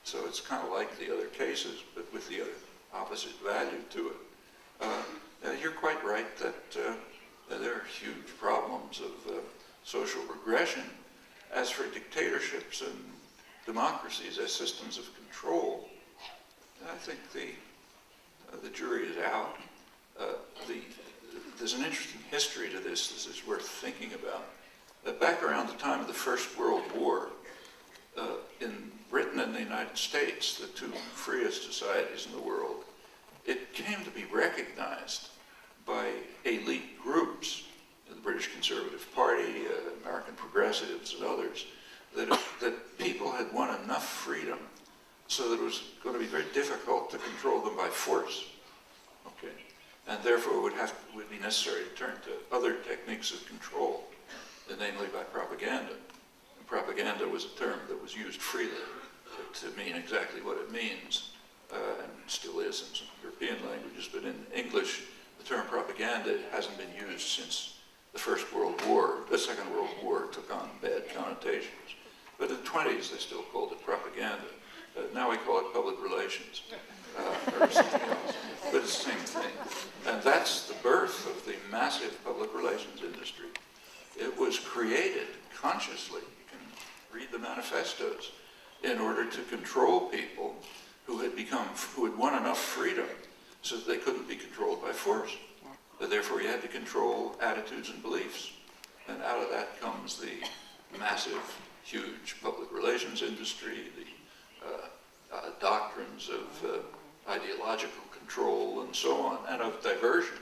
So it's kind of like the other cases, but with the opposite value to it. You're quite right that there are huge problems of social regression. As for dictatorships and democracies as systems of control, I think the jury is out. There's an interesting history to this. This is worth thinking about. Back around the time of the First World War, in Britain and the United States, the two freest societies in the world, it came to be recognized by elite groups, the British Conservative Party, American Progressives, and others, that people had won enough freedom so that it was going to be very difficult to control them by force. Okay, and therefore it would be necessary to turn to other techniques of control, namely by propaganda. And propaganda was a term that was used freely to mean exactly what it means, and still is in some European languages, but in English, the term propaganda hasn't been used since the First World War. The Second World War took on bad connotations. But in the 20s, they still called it propaganda. Now we call it public relations, or something else. But it's the same thing. And that's the birth of the massive public relations industry. It was created consciously, you can read the manifestos, in order to control people who had won enough freedom so that they couldn't be controlled by force. But therefore you had to control attitudes and beliefs. And out of that comes the massive, huge public relations industry, the doctrines of ideological control and so on, and of diversion.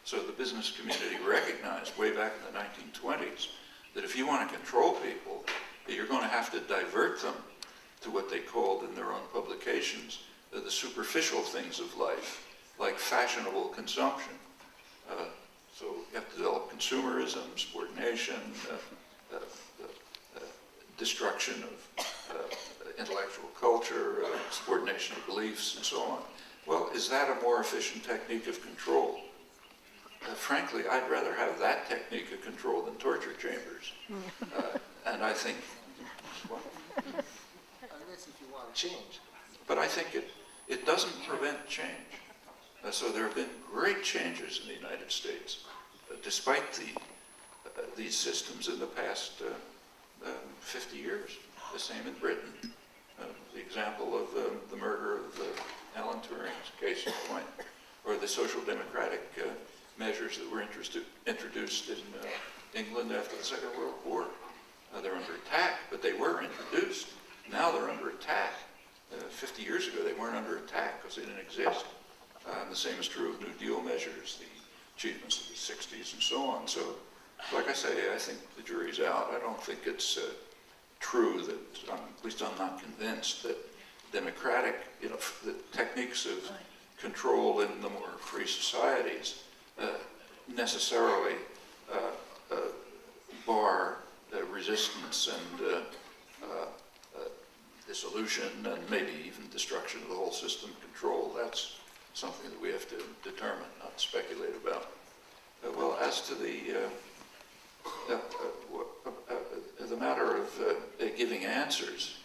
So the business community recognized way back in the 1920s that if you want to control people, you're going to have to divert them to what they called in their own publications the superficial things of life, like fashionable consumption. So you have to develop consumerism, subordination, destruction of intellectual culture, subordination of beliefs, and so on. Well, is that a more efficient technique of control? Frankly, I'd rather have that technique of control than torture chambers. And I think, well, unless if you want to change. But I think it doesn't prevent change. So there have been great changes in the United States, despite these systems in the past 50 years. The same in Britain. The example of the murder of Alan Turing's case in point, or the social democratic measures that were introduced in England after the Second World War. They're under attack, but they were introduced. Now they're under attack. 50 years ago, they weren't under attack because they didn't exist. And the same is true of New Deal measures, the achievements of the 60s and so on. So, like I say, I think the jury's out. I don't think it's true that, at least I'm not convinced that democratic, the techniques of control in the more free societies necessarily bar resistance and dissolution and maybe even destruction of the whole system control. That's something that we have to determine, not speculate about. Well, as to the matter of giving answers,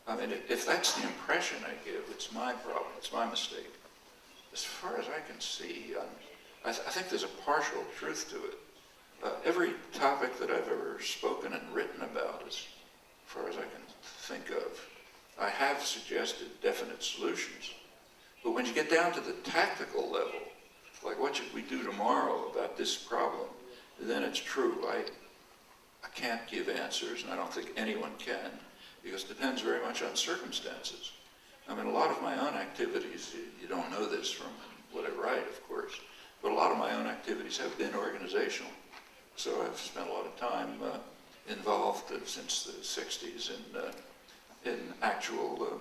I mean, if that's the impression I give, it's my problem, it's my mistake. As far as I can see, I think there's a partial truth to it. Every topic that I've ever spoken and written about, as far as I can think of, I have suggested definite solutions. But when you get down to the tactical level, like what should we do tomorrow about this problem, then it's true. I can't give answers, and I don't think anyone can, because it depends very much on circumstances. I mean, a lot of my own activities, you don't know this from what I write, of course, but a lot of my own activities have been organizational. So I've spent a lot of time involved since the 60s in actual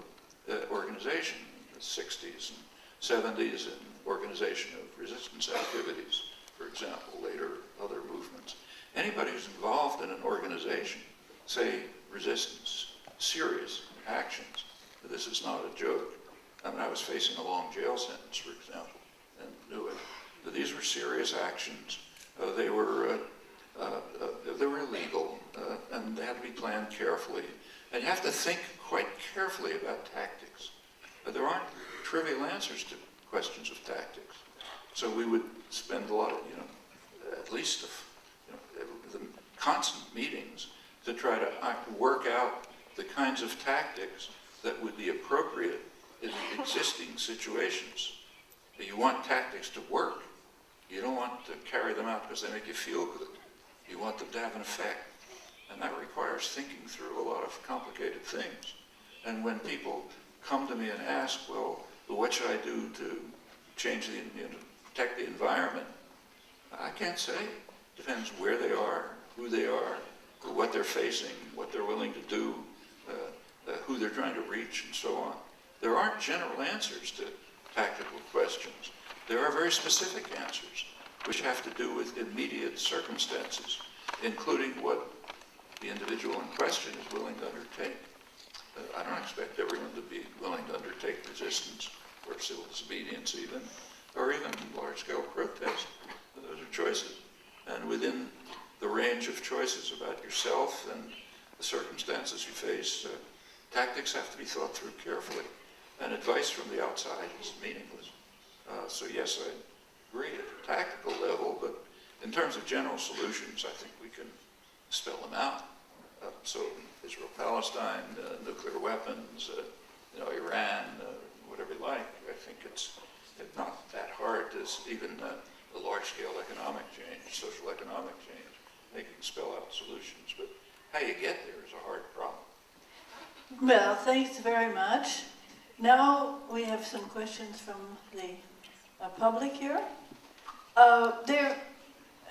organization, the 60s and 70s, in organization of resistance activities, for example, later other movements. Anybody who's involved in an organization, say resistance, serious actions, this is not a joke. I mean, I was facing a long jail sentence, for example, and knew it. But these were serious actions. They were illegal, and they had to be planned carefully. And you have to think quite carefully about tactics. There aren't trivial answers to questions of tactics. So we would spend a lot of, at least the constant meetings to try to work out the kinds of tactics that would be appropriate in existing situations. You want tactics to work. You don't want to carry them out because they make you feel good. You want them to have an effect. And that requires thinking through a lot of complicated things. And when people come to me and ask, well, what should I do to change protect the environment? I can't say. Depends where they are, who they are, what they're facing, what they're willing to do, who they're trying to reach, and so on. There aren't general answers to tactical questions. There are very specific answers, which have to do with immediate circumstances, including what the individual in question is willing to undertake. I don't expect everyone to be willing to undertake resistance or civil disobedience even, or even large-scale protest. Those are choices. And within the range of choices about yourself and the circumstances you face, tactics have to be thought through carefully. And advice from the outside is meaningless. So yes, I agree at a tactical level, but in terms of general solutions, I think we can spell them out. So Israel-Palestine, nuclear weapons, Iran, whatever you like, I think it's not that hard as even the large-scale economic change, social economic change. They can spell out solutions, but how you get there is a hard problem. Well, thanks very much. Now we have some questions from the public here. They're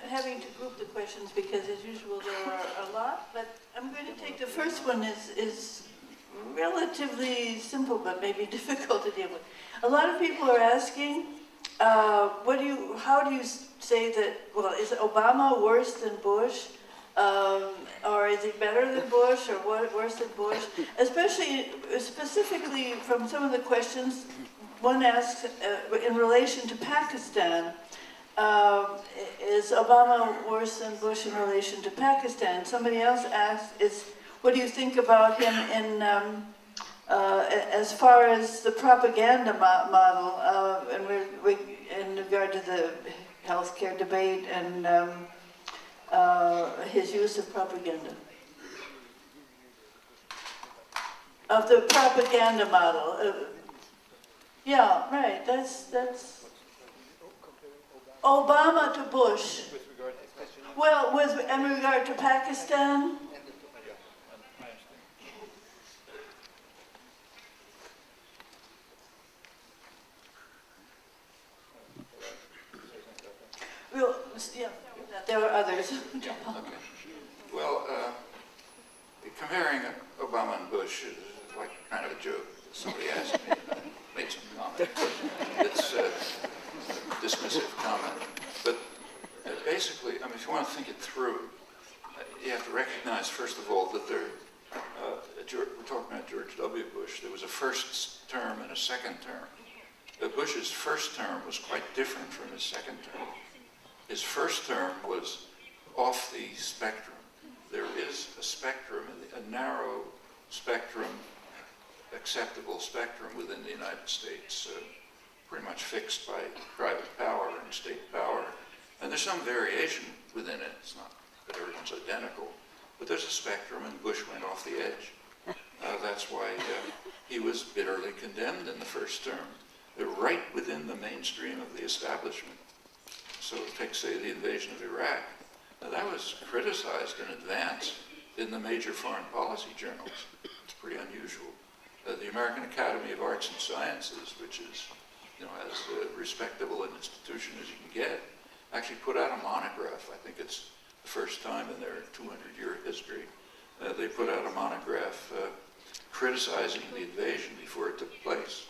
having to group the questions because, as usual, there are a lot, but I'm going to take the first one is relatively simple, but maybe difficult to deal with. A lot of people are asking, how do you say that, well, is Obama worse than Bush? Or is he better than Bush, or worse than Bush? Specifically from some of the questions, one asks in relation to Pakistan, is Obama worse than Bush in relation to Pakistan? Somebody else asks, what do you think about him in, as far as the propaganda model, in regard to the healthcare debate and his use of propaganda? Of the propaganda model. Yeah, right, that's Obama to Bush. Well, in regard to Pakistan, well, yeah, there are others. Yeah, okay. Well, comparing Obama and Bush is like kind of a joke. Somebody asked me, and I made some comment. It's a dismissive comment. But basically, I mean, if you want to think it through, you have to recognize, first of all, that we're talking about George W. Bush. There was a first term and a second term. Bush's first term was quite different from his second term. His first term was off the spectrum. There is a spectrum, a narrow spectrum, acceptable spectrum within the United States, pretty much fixed by private power and state power. And there's some variation within it. It's not that everyone's identical, but there's a spectrum, and Bush went off the edge. That's why he was bitterly condemned in the first term. They're right within the mainstream of the establishment. So take, say, the invasion of Iraq. Now, that was criticized in advance in the major foreign policy journals. It's pretty unusual. The American Academy of Arts and Sciences, which is, as respectable an institution as you can get, actually put out a monograph. I think it's the first time in their 200-year history. They put out a monograph criticizing the invasion before it took place.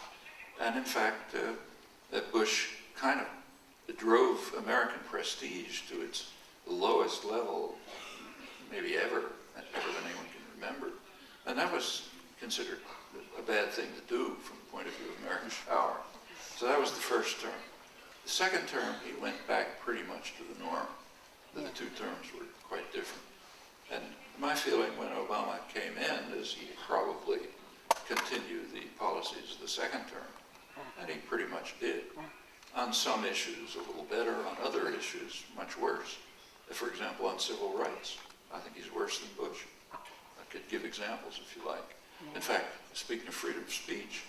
And in fact, that Bush kind of drove American prestige to its lowest level, maybe ever than anyone can remember. And that was considered a bad thing to do from the point of view of American power. So that was the first term. The second term, he went back pretty much to the norm. The two terms were quite different. And my feeling when Obama came in is he probably continue the policies of the second term. And he pretty much did. On some issues, a little better. On other issues, much worse. For example, on civil rights, I think he's worse than Bush. I could give examples if you like. In fact, speaking of freedom of speech,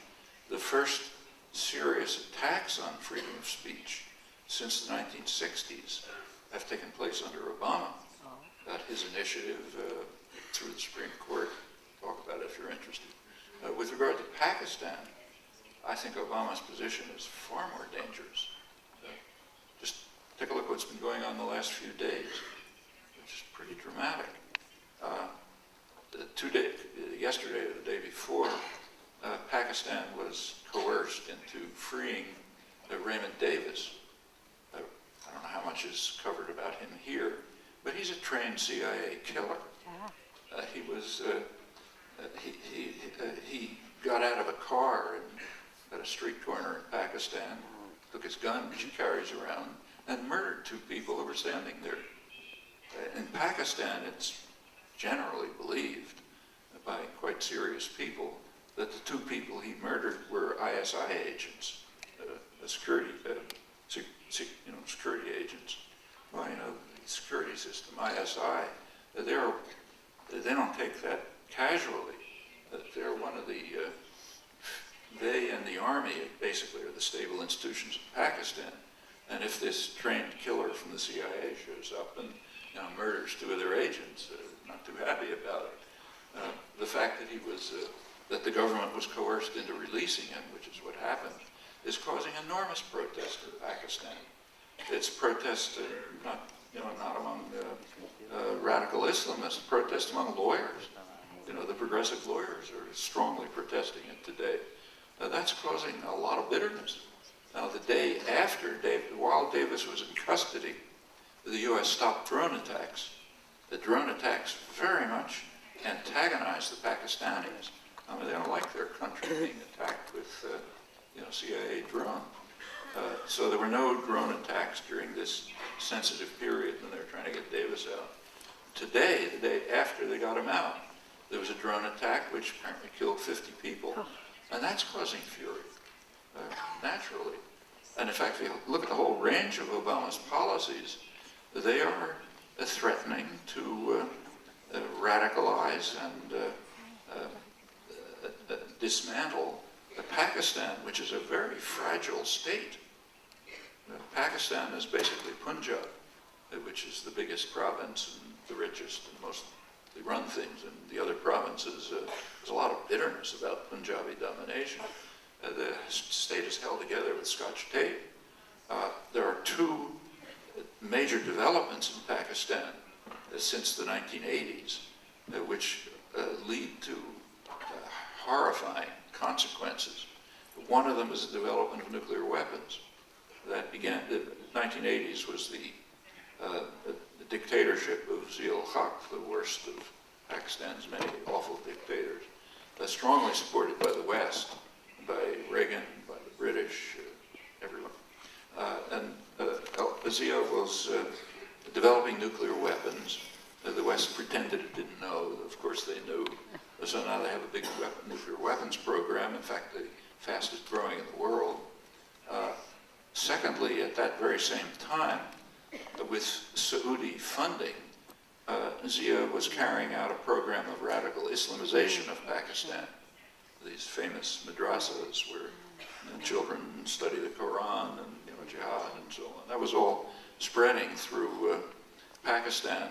the first serious attacks on freedom of speech since the 1960s have taken place under Obama. That his initiative through the Supreme Court, talk about it if you're interested. With regard to Pakistan, I think Obama's position is far more dangerous. Just take a look at what's been going on the last few days, which is pretty dramatic. Yesterday or the day before, Pakistan was coerced into freeing Raymond Davis. I don't know how much is covered about him here, but he's a trained CIA killer. He got out of a car at a street corner in Pakistan, took his gun, which he carries around, and murdered 2 people who were standing there. In Pakistan, it's generally believed by quite serious people that the 2 people he murdered were ISI agents, security agents. Well, you know, the security system, ISI, they don't take that casually. They're one of the, they and the army basically are the stable institutions of Pakistan. And if this trained killer from the CIA shows up and murders 2 of their agents, not too happy about it. The fact that that the government was coerced into releasing him, which is what happened, is causing enormous protest in Pakistan. It's protest not among radical Islamists, protest among lawyers. The progressive lawyers are strongly protesting it today. That's causing a lot of bitterness. Now, the day after, while Davis was in custody, the U.S. stopped drone attacks. The drone attacks very much antagonized the Pakistanis. I mean, they don't like their country being attacked with, CIA drone. So there were no drone attacks during this sensitive period when they were trying to get Davis out. Today, the day after they got him out, there was a drone attack which apparently killed 50 people. And that's causing fury, naturally. And in fact, if you look at the whole range of Obama's policies, they are threatening to radicalize and dismantle Pakistan, which is a very fragile state. Pakistan is basically Punjab, which is the biggest province and the richest and most run things. And the other provinces, there's a lot of bitterness about Punjabi domination. The state is held together with Scotch tape. There are 2 major developments in Pakistan since the 1980s, which lead to horrifying consequences. One of them is the development of nuclear weapons. That began, the 1980s was the dictatorship of Zia-ul-Haq, the worst of Pakistan's many awful dictators, strongly supported by the West, by Reagan, by the British, everyone. Zia was developing nuclear weapons. The West pretended it didn't know. Of course they knew. So now they have a big nuclear weapons program, in fact the fastest growing in the world. Secondly, at that very same time, with Saudi funding, Zia was carrying out a program of radical Islamization of Pakistan. These famous madrasas where children study the Quran and jihad and so on. That was all spreading through Pakistan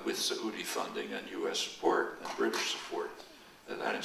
with Saudi funding and U.S. support and British support. That